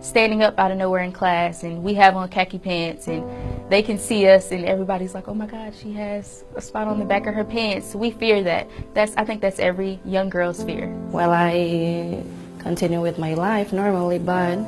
standing up out of nowhere in class, and we have on khaki pants, and they can see us, and everybody's like, oh my God, she has a spot on the back of her pants. We fear that. I think that's every young girl's fear. Well, I continue with my life normally, but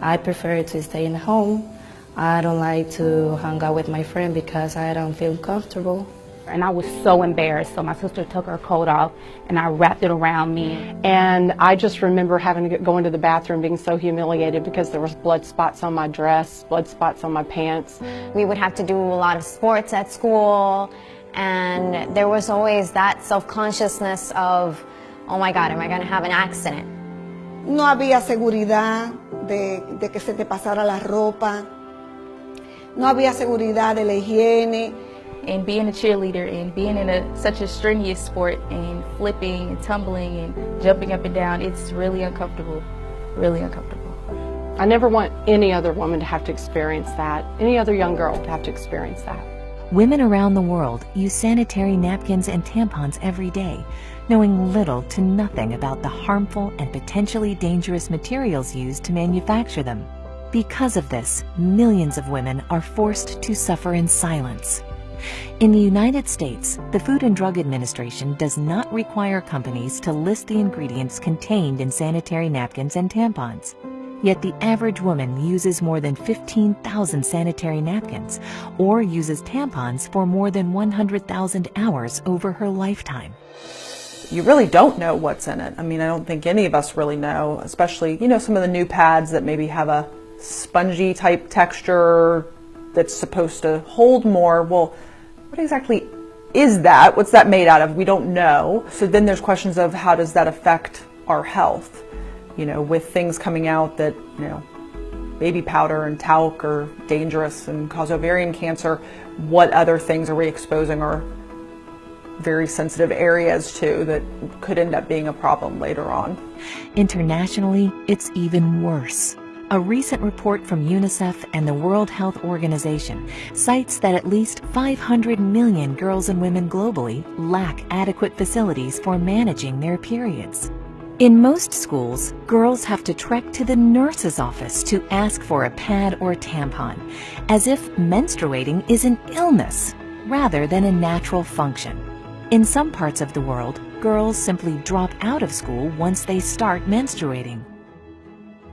I prefer to stay in home. I don't like to hang out with my friend because I don't feel comfortable. And I was so embarrassed, so my sister took her coat off and I wrapped it around me. And I just remember having to go into the bathroom being so humiliated because there was blood spots on my dress, blood spots on my pants. We would have to do a lot of sports at school, and there was always that self-consciousness of, oh my God, am I going to have an accident? No había seguridad de que se te pasara la ropa. No había seguridad de la higiene. And being a cheerleader and being in such a strenuous sport and flipping and tumbling and jumping up and down, it's really uncomfortable, really uncomfortable. I never want any other woman to have to experience that, any other young girl to have to experience that. Women around the world use sanitary napkins and tampons every day, knowing little to nothing about the harmful and potentially dangerous materials used to manufacture them. Because of this, millions of women are forced to suffer in silence. In the United States, the Food and Drug Administration does not require companies to list the ingredients contained in sanitary napkins and tampons. Yet the average woman uses more than 15,000 sanitary napkins or uses tampons for more than 100,000 hours over her lifetime. You really don't know what's in it. I mean, I don't think any of us really know, especially, some of the new pads that maybe have a spongy type texture that's supposed to hold more. Well, what exactly is that? What's that made out of? We don't know. So then there's questions of how does that affect our health? With things coming out that, baby powder and talc are dangerous and cause ovarian cancer, what other things are we exposing our very sensitive areas to that could end up being a problem later on? Internationally, it's even worse. A recent report from UNICEF and the World Health Organization cites that at least 500 million girls and women globally lack adequate facilities for managing their periods. In most schools, girls have to trek to the nurse's office to ask for a pad or tampon, as if menstruating is an illness rather than a natural function. In some parts of the world, girls simply drop out of school once they start menstruating.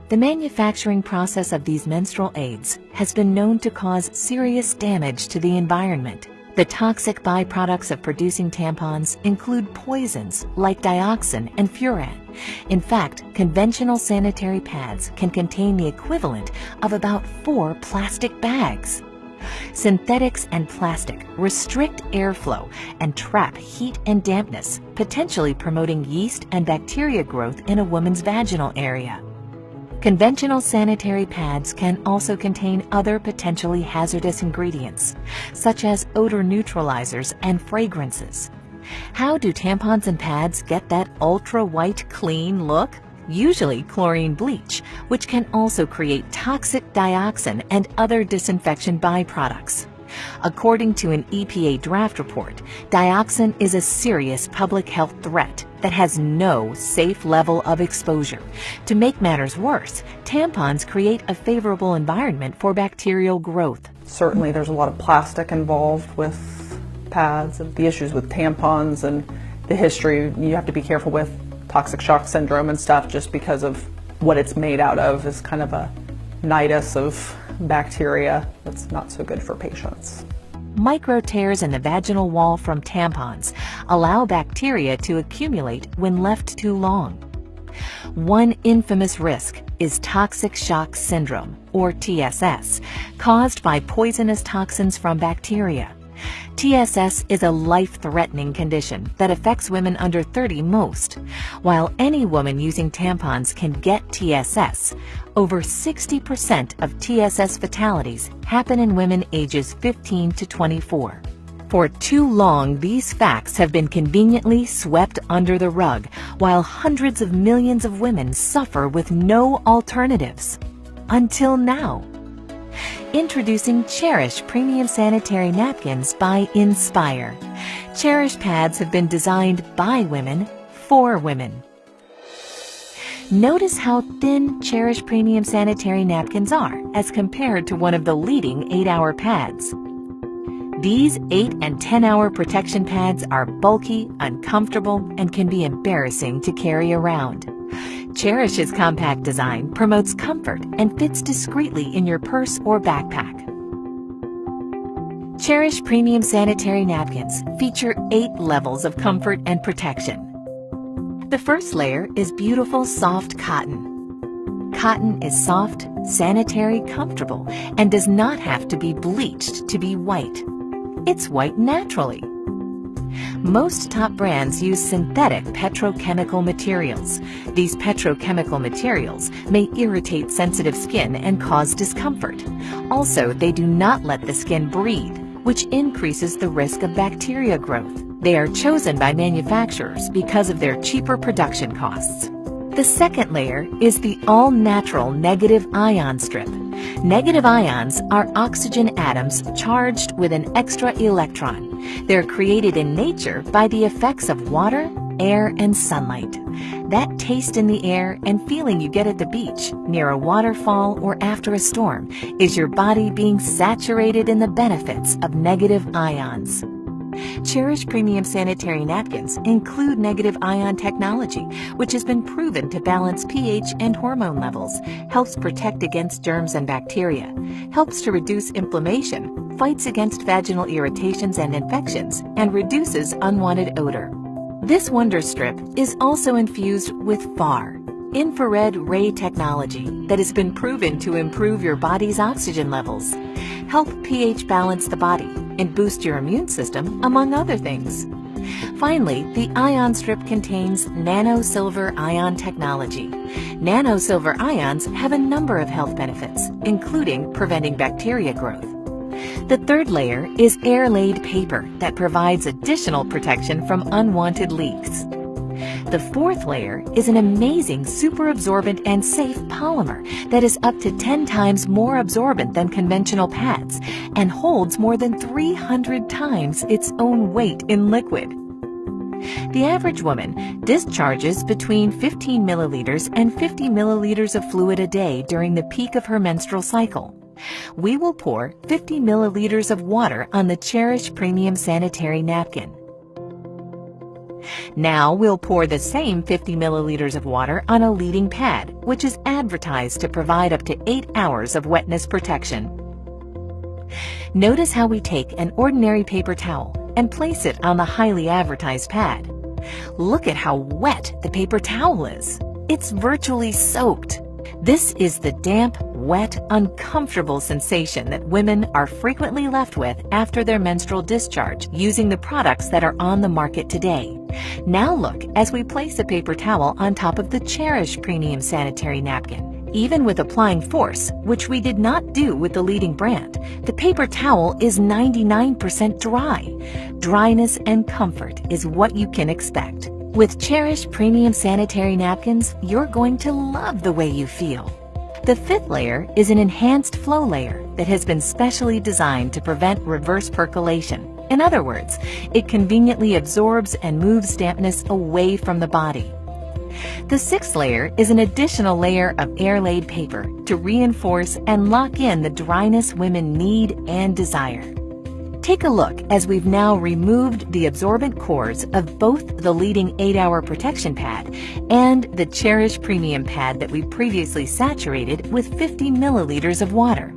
The manufacturing process of these menstrual aids has been known to cause serious damage to the environment. The toxic byproducts of producing tampons include poisons like dioxin and furan. In fact, conventional sanitary pads can contain the equivalent of about 4 plastic bags. Synthetics and plastic restrict airflow and trap heat and dampness, potentially promoting yeast and bacteria growth in a woman's vaginal area. Conventional sanitary pads can also contain other potentially hazardous ingredients, such as odor neutralizers and fragrances. How do tampons and pads get that ultra-white clean look? Usually chlorine bleach, which can also create toxic dioxin and other disinfection byproducts. According to an EPA draft report, dioxin is a serious public health threat that has no safe level of exposure. To make matters worse, tampons create a favorable environment for bacterial growth. Certainly there's a lot of plastic involved with pads and the issues with tampons and the history. You have to be careful with toxic shock syndrome and stuff just because of what it's made out of is kind of a nidus of bacteria that's not so good for patients. Micro tears in the vaginal wall from tampons allow bacteria to accumulate when left too long. One infamous risk is toxic shock syndrome, or TSS, caused by poisonous toxins from bacteria. TSS is a life-threatening condition that affects women under 30 most. While any woman using tampons can get TSS, over 60% of TSS fatalities happen in women ages 15 to 24. For too long, these facts have been conveniently swept under the rug, while hundreds of millions of women suffer with no alternatives. Until now. Introducing Cherish Premium Sanitary Napkins by Nspire. Cherish pads have been designed by women for women. Notice how thin Cherish Premium Sanitary Napkins are as compared to one of the leading 8-hour pads. These 8 and 10-hour protection pads are bulky, uncomfortable, and can be embarrassing to carry around. Cherish's compact design promotes comfort and fits discreetly in your purse or backpack. Cherish Premium Sanitary Napkins feature 8 levels of comfort and protection. The first layer is beautiful, soft cotton. Cotton is soft, sanitary, comfortable, and does not have to be bleached to be white. It's white naturally. Most top brands use synthetic petrochemical materials. These petrochemical materials may irritate sensitive skin and cause discomfort. Also, they do not let the skin breathe, which increases the risk of bacteria growth. They are chosen by manufacturers because of their cheaper production costs. The second layer is the all-natural negative ion strip. Negative ions are oxygen atoms charged with an extra electron. They're created in nature by the effects of water, air, and sunlight. That taste in the air and feeling you get at the beach, near a waterfall, or after a storm is your body being saturated in the benefits of negative ions. Cherish Premium Sanitary Napkins include negative ion technology, which has been proven to balance pH and hormone levels, helps protect against germs and bacteria, helps to reduce inflammation, fights against vaginal irritations and infections, and reduces unwanted odor. This Wonder Strip is also infused with FAR, infrared ray technology, that has been proven to improve your body's oxygen levels, help pH balance the body, and boost your immune system, among other things. Finally, the ion strip contains nano-silver ion technology. Nano-silver ions have a number of health benefits, including preventing bacteria growth. The third layer is air-laid paper that provides additional protection from unwanted leaks. The fourth layer is an amazing super absorbent and safe polymer that is up to 10 times more absorbent than conventional pads and holds more than 300 times its own weight in liquid. The average woman discharges between 15 milliliters and 50 milliliters of fluid a day during the peak of her menstrual cycle. We will pour 50 milliliters of water on the Cherish Premium Sanitary Napkin. Now we'll pour the same 50 milliliters of water on a leading pad, which is advertised to provide up to 8 hours of wetness protection. Notice how we take an ordinary paper towel and place it on the highly advertised pad. Look at how wet the paper towel is. It's virtually soaked. This is the damp, wet, uncomfortable sensation that women are frequently left with after their menstrual discharge using the products that are on the market today. Now look as we place a paper towel on top of the Cherish Premium Sanitary Napkin. Even with applying force, which we did not do with the leading brand, the paper towel is 99% dry. Dryness and comfort is what you can expect. With Cherish Premium Sanitary Napkins, you're going to love the way you feel. The fifth layer is an enhanced flow layer that has been specially designed to prevent reverse percolation. In other words, it conveniently absorbs and moves dampness away from the body. The sixth layer is an additional layer of air-laid paper to reinforce and lock in the dryness women need and desire. Take a look as we've now removed the absorbent cores of both the leading 8-hour protection pad and the Cherish Premium pad that we previously saturated with 50 milliliters of water.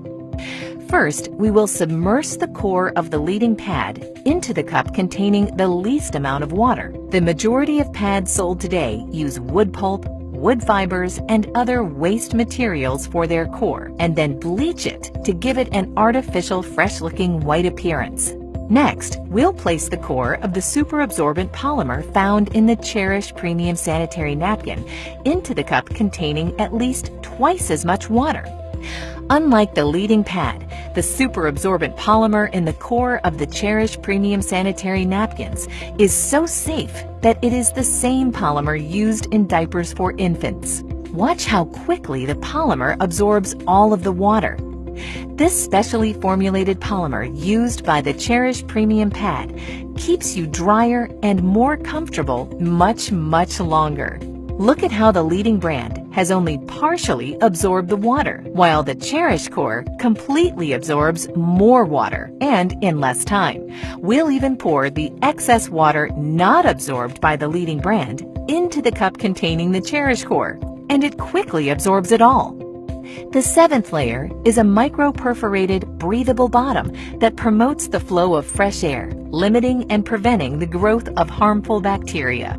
First, we will submerge the core of the leading pad into the cup containing the least amount of water. The majority of pads sold today use wood pulp, wood fibers, and other waste materials for their core, and then bleach it to give it an artificial, fresh-looking white appearance. Next, we'll place the core of the super absorbent polymer found in the Cherish Premium Sanitary Napkin into the cup containing at least twice as much water. Unlike the leading pad, the super absorbent polymer in the core of the Cherish Premium Sanitary Napkins is so safe that it is the same polymer used in diapers for infants. Watch how quickly the polymer absorbs all of the water. This specially formulated polymer used by the Cherish Premium pad keeps you drier and more comfortable much, much longer. Look at how the leading brand has only partially absorbed the water, while the Cherish Core completely absorbs more water and in less time. We'll even pour the excess water not absorbed by the leading brand into the cup containing the Cherish Core, and it quickly absorbs it all. The seventh layer is a micro-perforated, breathable bottom that promotes the flow of fresh air, limiting and preventing the growth of harmful bacteria.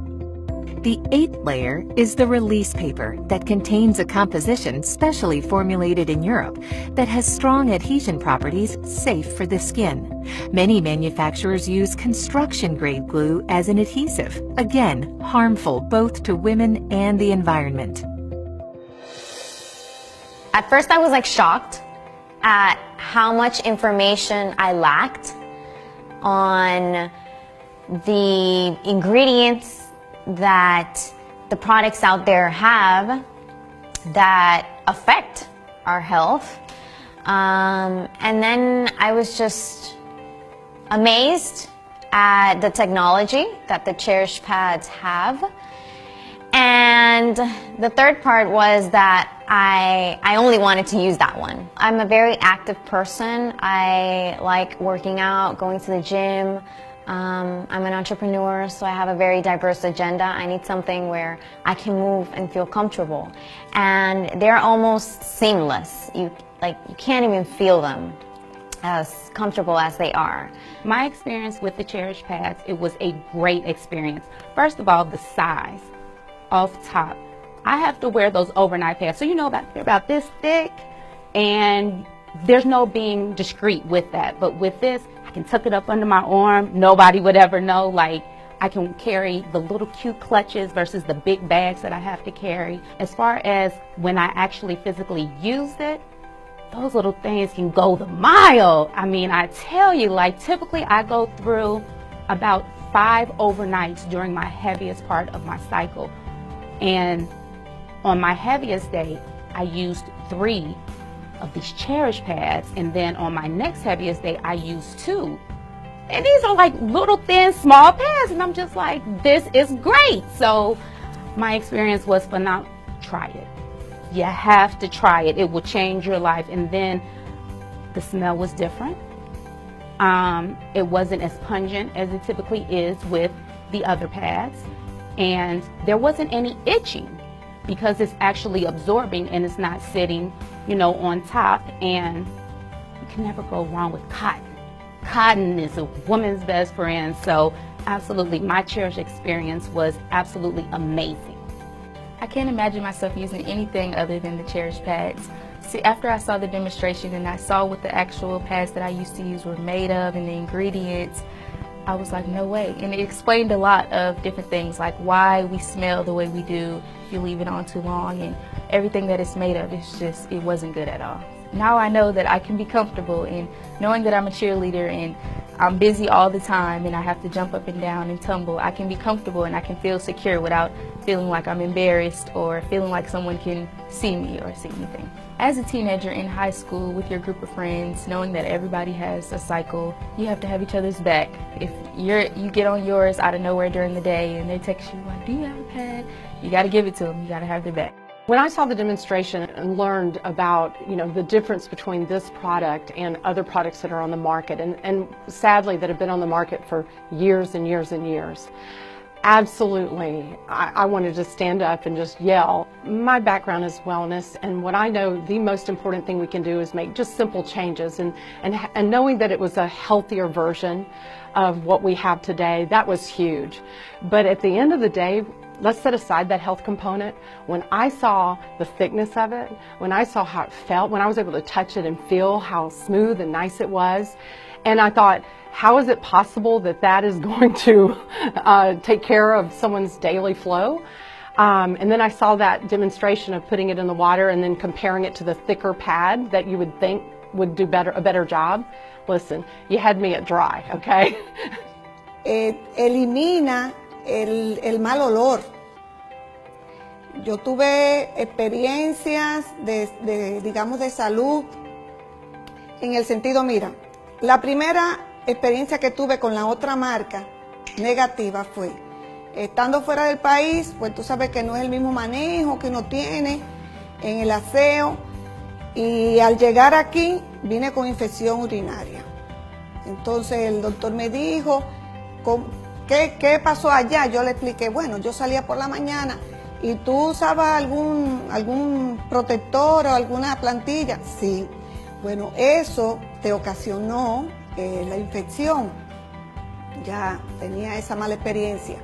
The eighth layer is the release paper that contains a composition specially formulated in Europe that has strong adhesion properties safe for the skin. Many manufacturers use construction-grade glue as an adhesive, again, harmful both to women and the environment. At first I was like shocked at how much information I lacked on the ingredients that the products out there have that affect our health. And then I was just amazed at the technology that the Cherish pads have. And the third part was that I only wanted to use that one. I'm a very active person. I like working out, going to the gym. I'm an entrepreneur, so I have a very diverse agenda. I need something where I can move and feel comfortable. And they're almost seamless. You can't even feel them as comfortable as they are. My experience with the Cherish pads, it was a great experience. First of all, the size. Off top, I have to wear those overnight pads, so you know they're about this thick, and there's no being discreet with that. But with this, I can tuck it up under my arm. Nobody would ever know. Like, I can carry the little cute clutches versus the big bags that I have to carry. As far as when I actually physically used it, those little things can go the mile. I mean, I tell you, like, typically I go through about 5 overnights during my heaviest part of my cycle. And on my heaviest day, I used 3 of these Cherish pads, and then on my next heaviest day, I used 2. And these are like little thin, small pads, and I'm just like, this is great. So my experience was phenomenal. Try it. You have to try it. It will change your life. And then the smell was different. It wasn't as pungent as it typically is with the other pads. And there wasn't any itching because it's actually absorbing and it's not sitting, you know, on top. And you can never go wrong with cotton. Cotton is a woman's best friend. So absolutely, my Cherish experience was absolutely amazing. I can't imagine myself using anything other than the Cherish pads. See, after I saw the demonstration and I saw what the actual pads that I used to use were made of and the ingredients, I was like, no way. And it explained a lot of different things, like why we smell the way we do if you leave it on too long, and everything that it's made of. It's just, it wasn't good at all. Now I know that I can be comfortable in knowing that I'm a cheerleader and I'm busy all the time and I have to jump up and down and tumble. I can be comfortable and I can feel secure without feeling like I'm embarrassed or feeling like someone can see me or see anything. As a teenager in high school with your group of friends, knowing that everybody has a cycle, you have to have each other's back. If you get on yours out of nowhere during the day and they text you like, do you have a pad? You got to give it to them. You got to have their back. When I saw the demonstration and learned about, you know, the difference between this product and other products that are on the market, and sadly that have been on the market for years and years and years, absolutely, I wanted to stand up and just yell. My background is wellness, and what I know the most important thing we can do is make just simple changes, and knowing that it was a healthier version of what we have today, that was huge. But at the end of the day, let's set aside that health component. When I saw the thickness of it, when I saw how it felt, when I was able to touch it and feel how smooth and nice it was, and I thought, how is it possible that that is going to take care of someone's daily flow? And then I saw that demonstration of putting it in the water and then comparing it to the thicker pad that you would think would do a better job. Listen, you had me at dry, okay? Elimina el mal olor. Yo tuve experiencias digamos, de salud en el sentido, mira, la primera experiencia que tuve con la otra marca negativa fue Estando fuera del país, pues tú sabes que no es el mismo manejo que uno tiene en el aseo. Y al llegar aquí, vine con infección urinaria. Entonces el doctor me dijo, ¿qué pasó allá? Yo le expliqué, bueno, yo salía por la mañana y tú usabas algún protector o alguna plantilla. Sí, bueno, eso te ocasionó la infección. Ya tenía esa mala experiencia.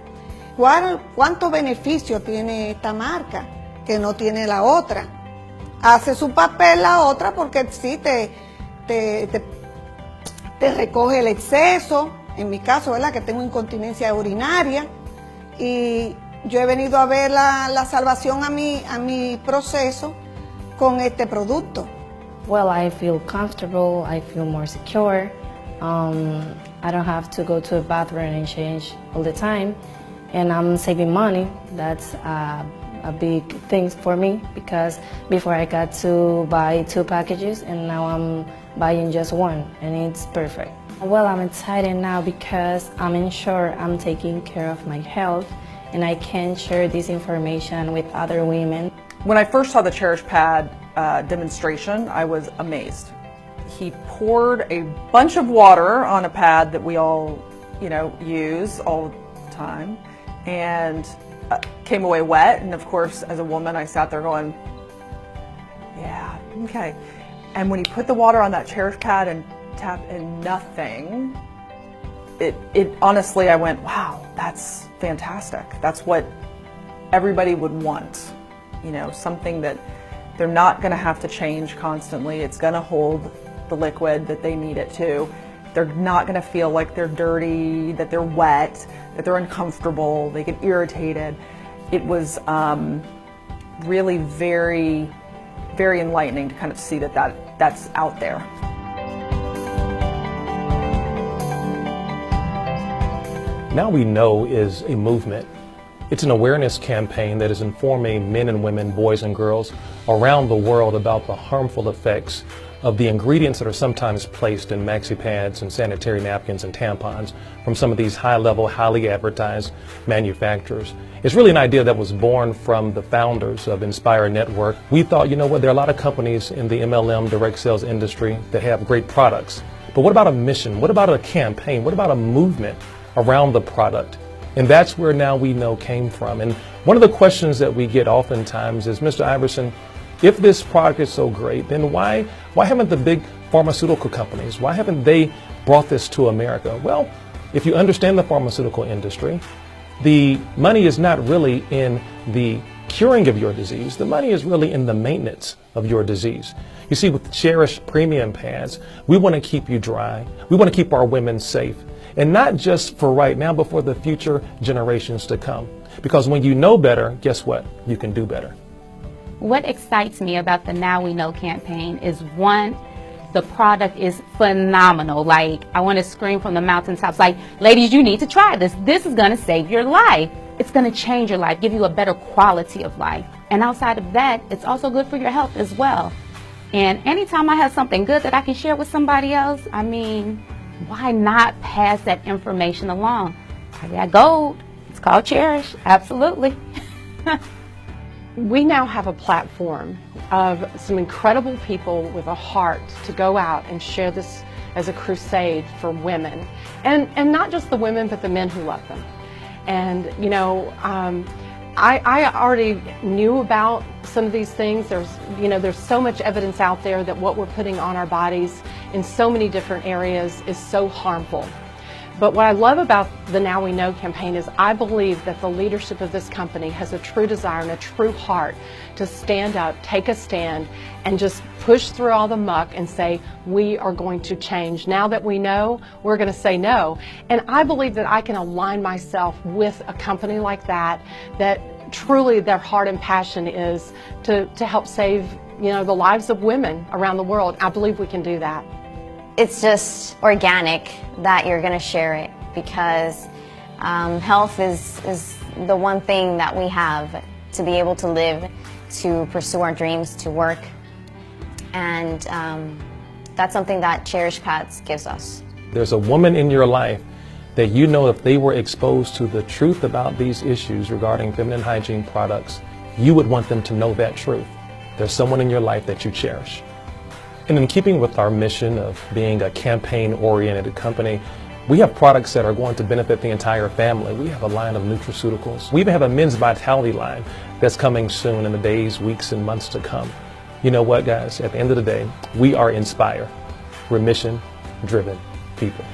¿Cuántos beneficios tiene esta marca que no tiene la otra? Hace su papel la otra porque sí te recoge el exceso, en mi caso, ¿verdad? Que tengo incontinencia urinaria, y yo he venido a ver la salvación a mi proceso con este producto. Well, I feel comfortable, I feel more secure. I don't have to go to a bathroom and change all the time, and I'm saving money. That's a big thing for me, because before I got to buy 2 packages and now I'm buying just 1, and it's perfect. Well, I'm excited now because I'm sure I'm taking care of my health and I can share this information with other women. When I first saw the Cherish Pad demonstration, I was amazed. He poured a bunch of water on a pad that we all, use all the time, and came away wet. And of course, as a woman, I sat there going, yeah, okay. And when he put the water on that Cherish Pad and tapped in nothing, it honestly, I went, wow, that's fantastic. That's what everybody would want. Something that they're not going to have to change constantly. It's going to hold the liquid that they need it to. They're not going to feel like they're dirty, that they're wet, that they're uncomfortable, they get irritated. It was really very, very enlightening to kind of see that's out there. Now We Know is a movement. It's an awareness campaign that is informing men and women, boys and girls around the world about the harmful effects of the ingredients that are sometimes placed in maxi pads and sanitary napkins and tampons from some of these high-level, highly advertised manufacturers. It's really an idea that was born from the founders of Nspire Network. We thought, there are a lot of companies in the MLM direct sales industry that have great products. But what about a mission? What about a campaign? What about a movement around the product? And that's where Now We Know came from. And one of the questions that we get oftentimes is, Mr. Iverson, if this product is so great, then why haven't the big pharmaceutical companies, why haven't they brought this to America? Well, if you understand the pharmaceutical industry, the money is not really in the curing of your disease. The money is really in the maintenance of your disease. You see, with the Cherish premium pads, we want to keep you dry. We want to keep our women safe. And not just for right now, but for the future generations to come. Because when you know better, guess what? You can do better. What excites me about the Now We Know campaign is, one, the product is phenomenal. Like, I want to scream from the mountaintops, like, ladies, you need to try this. This is going to save your life. It's going to change your life, give you a better quality of life. And outside of that, it's also good for your health as well. And anytime I have something good that I can share with somebody else, I mean, why not pass that information along? I got gold. It's called Cherish. Absolutely. We now have a platform of some incredible people with a heart to go out and share this as a crusade for women. And not just the women, but the men who love them. And, I already knew about some of these things. There's so much evidence out there that what we're putting on our bodies in so many different areas is so harmful. But what I love about the Now We Know campaign is I believe that the leadership of this company has a true desire and a true heart to stand up, take a stand, and just push through all the muck and say, we are going to change. Now that we know, we're going to say no. And I believe that I can align myself with a company like that truly their heart and passion is to help save, the lives of women around the world. I believe we can do that. It's just organic that you're going to share it, because health is the one thing that we have to be able to live, to pursue our dreams, to work. And that's something that Cherish Pads gives us. There's a woman in your life that you know if they were exposed to the truth about these issues regarding feminine hygiene products, you would want them to know that truth. There's someone in your life that you cherish. And in keeping with our mission of being a campaign-oriented company, we have products that are going to benefit the entire family. We have a line of nutraceuticals. We even have a men's vitality line that's coming soon in the days, weeks, and months to come. You know what, guys? At the end of the day, we are Nspire. We're mission-driven people.